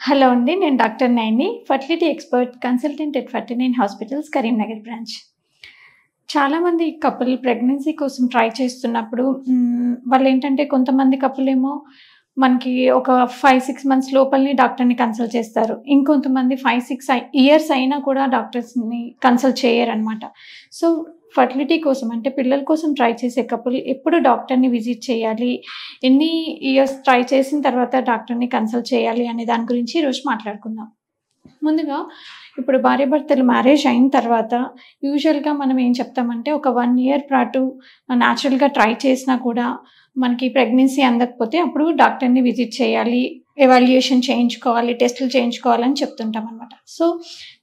Hello అండి. నేను doctor Nayani, fertility expert, consultant at 49 hospitals, Karimnagar branch. చాలామంది కపుల్ ప్రెగ్నెన్సీ కోసం ట్రై చేస్తున్నప్పుడు వాళ్ళేంటంటే కొంతమంది కపులేమో మనకి ఒక 5, 6 మంత్స్ లోపలనే డాక్టర్‌ని కన్సల్ట్ చేస్తారు. ఇంకొంతమంది 5, 6 ఇయర్స్ అయినా కూడా డాక్టర్స్‌ని కన్సల్ట్ చేయరనమాట. సో, ఫర్టిలిటీ కోసం అంటే పిల్లల కోసం ట్రై చేసే కపుల్ ఎప్పుడు డాక్టర్‌ని విజిట్ చేయాలి? ఎన్ని ఇయర్స్ ట్రై చేసిన తర్వాత డాక్టర్‌ని కన్సల్ట్ చేయాలి అనే దాని గురించి ఈరోజు మాట్లాడుకుందాం. ముందుగా ఇప్పుడు భార్యాభర్తలు మ్యారేజ్ అయిన తర్వాత యూజువల్‌గా మనం ఏం చెప్తామంటే ఒక 1 ఇయర్ పాటు న్యాచురల్‌గా ట్రై చేసినా కూడా మనకి ప్రెగ్నెన్సీ అందకపోతే అప్పుడు డాక్టర్‌ని విజిట్ చేయాలి. ఎవాల్యుయేషన్ చేయించుకోవాలి, టెస్టులు చేయించుకోవాలని చెప్తుంటామనమాట. సో,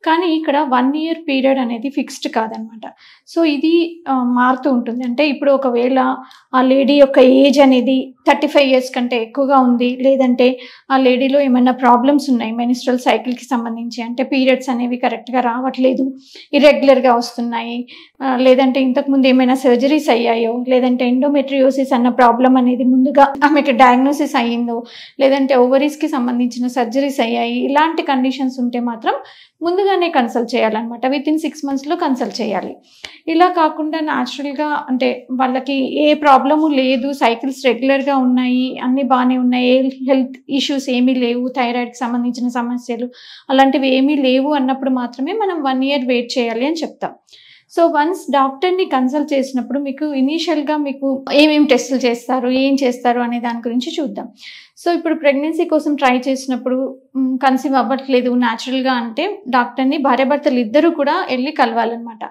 కానీ ఇక్కడ 1 ఇయర్ పీరియడ్ అనేది ఫిక్స్డ్ కాదనమాట. సో, ఇది మారుతూ ఉంటుంది. అంటే ఇప్పుడు ఒకవేళ ఆ లేడీ యొక్క ఏజ్ అనేది 35 ఇయర్స్ కంటే ఎక్కువగా ఉంది. లేదంటే ఆ లేడీలో ఏమైనా ప్రాబ్లమ్స్ ఉన్నాయి మెన్‌స్ట్రువల్ సైకిల్‌కి సంబంధించి. అంటే పీరియడ్స్ అనేవి కరెక్ట్‌గా రావట్లేదు, ఇర్రెగ్యులర్‌గా వస్తున్నాయి. లేదంటే ఇంతకుముందు ఏమైనా సర్జరీస్ అయ్యాయో, లేదంటే ఎండోమెట్రియోసిస్ అన్న ప్రాబ్లమ్ అనేది ముందుగా ఆమెకి డయాగ్నోసిస్ అయ్యిందో, లేదంటే ఓవరీస్‌కి సంబంధించిన సర్జరీస్ అయ్యాయి. ఇలాంటి కండిషన్స్ ఉంటే మాత్రం ముందుగానే కన్సల్ట్ చేయాలనమాట. వితిన్ 6 మంత్స్‌లో కన్సల్ట్ చేయాలి. ఇలా కాకుండా న్యాచురల్‌గా అంటే వాళ్ళకి ఏ ప్రాబ్లము లేదు, సైకిల్స్ రెగ్యులర్‌గా ఉన్నాయి, అన్నీ బానే ఉన్నాయి, హెల్త్ ఇష్యూస్ ఏమీ లేవు, థైరాయిడ్‌కి సంబంధించిన సమస్యలు అలాంటివి ఏమీ లేవు అన్నప్పుడు మాత్రమే మనం 1 ఇయర్ వెయిట్ చేయాలి అని చెప్తాం. సో, వన్స్ డాక్టర్‌ని కన్సల్ట్ చేసినప్పుడు మీకు ఇనీషియల్‌గా మీకు ఏమేం టెస్టులు చేస్తారు, ఏం చేస్తారు అనే దాని గురించి చూద్దాం. సో, ఇప్పుడు ప్రెగ్నెన్సీ కోసం ట్రై చేసినప్పుడు కన్సీవ్ అవ్వట్లేదు న్యాచురల్‌గా అంటే డాక్టర్‌ని భార్యాభర్తలు ఇద్దరూ కూడా ఎళ్లి కలవాలనమాట.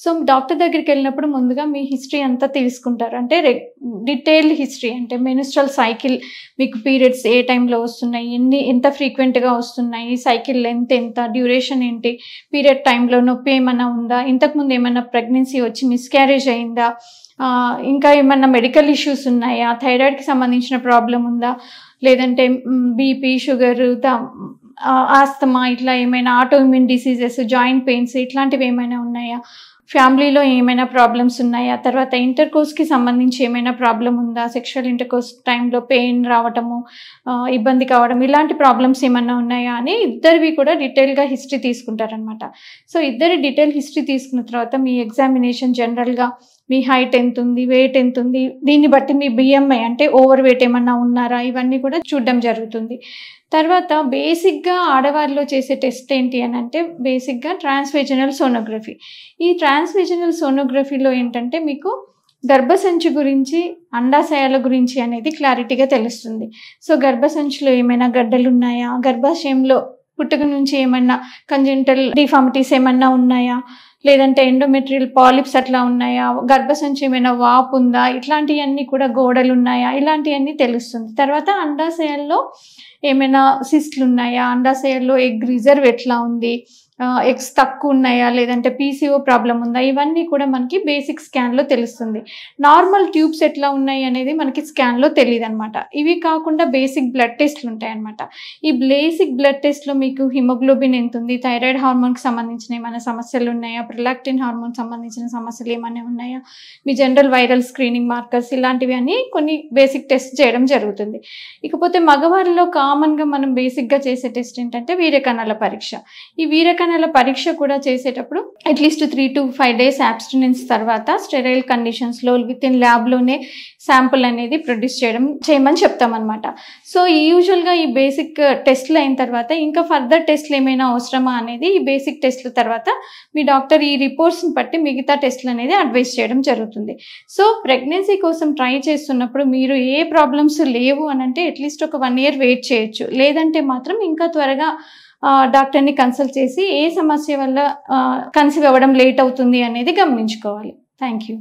సో, డాక్టర్ దగ్గరికెళ్ళినప్పుడు ముందుగా మీ హిస్టరీ అంతా తీసుకుంటారు. అంటే డీటెయిల్డ్ హిస్టరీ అంటే మెన్‌స్ట్రువల్ సైకిల్, మీకు పీరియడ్స్ ఏ టైంలో వస్తున్నాయి, ఎంత ఫ్రీక్వెంట్‌గా వస్తున్నాయి, సైకిల్ లెంత్ ఎంత, డ్యూరేషన్ ఏంటి, పీరియడ్ టైంలో నొప్పి ఏమన్నా ఉందా, ఇంతకుముందు ఏమన్నా ప్రెగ్నెన్సీ వచ్చి మిస్‌క్యారేజ్ అయిందా, ఇంకా ఏమన్నా మెడికల్ ఇష్యూస్ ఉన్నాయా, థైరాయిడ్‌కి సంబంధించిన ప్రాబ్లమ్ ఉందా, లేదంటే బీపీ, షుగరు, ఆస్తమా ఇట్లా ఏమైనా auto immune diseases, joint pains ఇట్లాంటివి ఏమైనా ఉన్నాయా, ఫ్యామిలీలో ఏమైనా ప్రాబ్లమ్స్ ఉన్నాయా, తర్వాత ఇంటర్‌కోర్స్‌కి సంబంధించి ఏమైనా ప్రాబ్లమ్ ఉందా, సెక్షువల్ ఇంటర్‌కోర్స్ టైంలో పెయిన్ రావటము, ఇబ్బంది కావడం ఇలాంటి ప్రాబ్లమ్స్ ఏమన్నా ఉన్నాయా అని ఇద్దరివి కూడా డీటెయిల్‌గా హిస్టరీ తీసుకుంటారనమాట. సో, ఇద్దరి డీటెయిల్ హిస్టరీ తీసుకున్న తర్వాత మీ ఎగ్జామినేషన్ జనరల్‌గా మీ హైట్ ఎంతుంది, వెయిట్ ఎంతుంది, దీన్ని బట్టి మీ BMI అంటే ఓవర్ వెయిట్ ఏమన్నా ఉన్నారా, ఇవన్నీ కూడా చూడడం జరుగుతుంది. తర్వాత బేసిక్‌గా ఆడవారిలో చేసే టెస్ట్ ఏంటి అనంటే బేసిక్‌గా ట్రాన్స్‌వేజనల్ సోనోగ్రఫీ. ఈ ట్రాన్స్‌వేజనల్ సోనోగ్రఫీలో ఏంటంటే మీకు గర్భసంచి గురించి, అండాశయాల గురించి అనేది క్లారిటీగా తెలుస్తుంది. సో, గర్భసంచిలో ఏమైనా గడ్డలున్నాయా, గర్భాశయంలో పుట్టుక నుంచి ఏమన్నా కంజెనిటల్ డిఫార్మిటీస్ ఏమన్నా ఉన్నాయా, లేదంటే ఎండోమెట్రియల్ పాలిప్స్ అట్లా ఉన్నాయా, గర్భసంచి ఏమైనా వాపు ఉందా, ఇట్లాంటియన్నీ కూడా గోడలున్నాయా, ఇలాంటియన్నీ తెలుస్తుంది. తర్వాత అండాశయాల్లో ఏమైనా సిస్ట్‌లు ఉన్నాయా, అండాశయాల్లో ఎగ్ రిజర్వ్ ఎట్లా ఉంది, ఎగ్స్ తక్కువ ఉన్నాయా, లేదంటే PCO ప్రాబ్లమ్ ఉందా, ఇవన్నీ కూడా మనకి బేసిక్ స్కాన్‌లో తెలుస్తుంది. నార్మల్ ట్యూబ్స్ ఎట్లా ఉన్నాయి అనేది మనకి స్కాన్‌లో తెలీదనమాట. ఇవి కాకుండా బేసిక్ బ్లడ్ టెస్ట్‌లు ఉంటాయన్నమాట. ఈ బేసిక్ బ్లడ్ టెస్ట్‌లో మీకు హిమోగ్లోబిన్ ఎంతుంది, థైరాయిడ్ హార్మోన్‌కి సంబంధించిన ఏమైనా సమస్యలు ఉన్నాయా, ప్రొలాక్టిన్ హార్మోన్ సంబంధించిన సమస్యలు ఏమైనా ఉన్నాయా, మీ జనరల్ వైరల్ స్క్రీనింగ్ మార్కర్స్ ఇలాంటివి అన్నీ కొన్ని బేసిక్ టెస్ట్ చేయడం జరుగుతుంది. ఇకపోతే మగవారిలో కామన్‌గా మనం బేసిక్‌గా చేసే టెస్ట్ ఏంటంటే వీర్యకణాల పరీక్ష. ఈ వీర్యకణాల పరీక్ష కూడా చేసేటప్పుడు అట్‌లీస్ట్ 3 to 5 డేస్ అబ్స్టినెన్స్ తర్వాత స్టెరైల్ కండిషన్స్‌లో వితిన్ ల్యాబ్‌లోనే శాంపుల్ అనేది ప్రొడ్యూస్ చేయమని చెప్తామన్నమాట. సో, యూజువల్‌గా ఈ బేసిక్ టెస్ట్‌లు అయిన తర్వాత ఇంకా ఫర్దర్ టెస్ట్‌లు ఏమైనా అవసరమా అనేది ఈ బేసిక్ టెస్ట్‌ల తర్వాత మీ డాక్టర్ ఈ రిపోర్ట్స్‌ని బట్టి మిగతా టెస్ట్‌లు అనేది అడ్వైస్ చేయడం జరుగుతుంది. సో, ప్రెగ్నెన్సీ కోసం ట్రై చేస్తున్నప్పుడు మీరు ఏ ప్రాబ్లమ్స్ లేవు అనంటే అట్‌లీస్ట్ ఒక 1 ఇయర్ వెయిట్ చేయొచ్చు. లేదంటే మాత్రం ఇంకా త్వరగా డాక్టర్‌ని కన్సల్ట్ చేసి ఏ సమస్య వల్ల కన్సీవ్ అవ్వడం లేట్ అవుతుంది అనేది గమనించుకోవాలి. Thank you.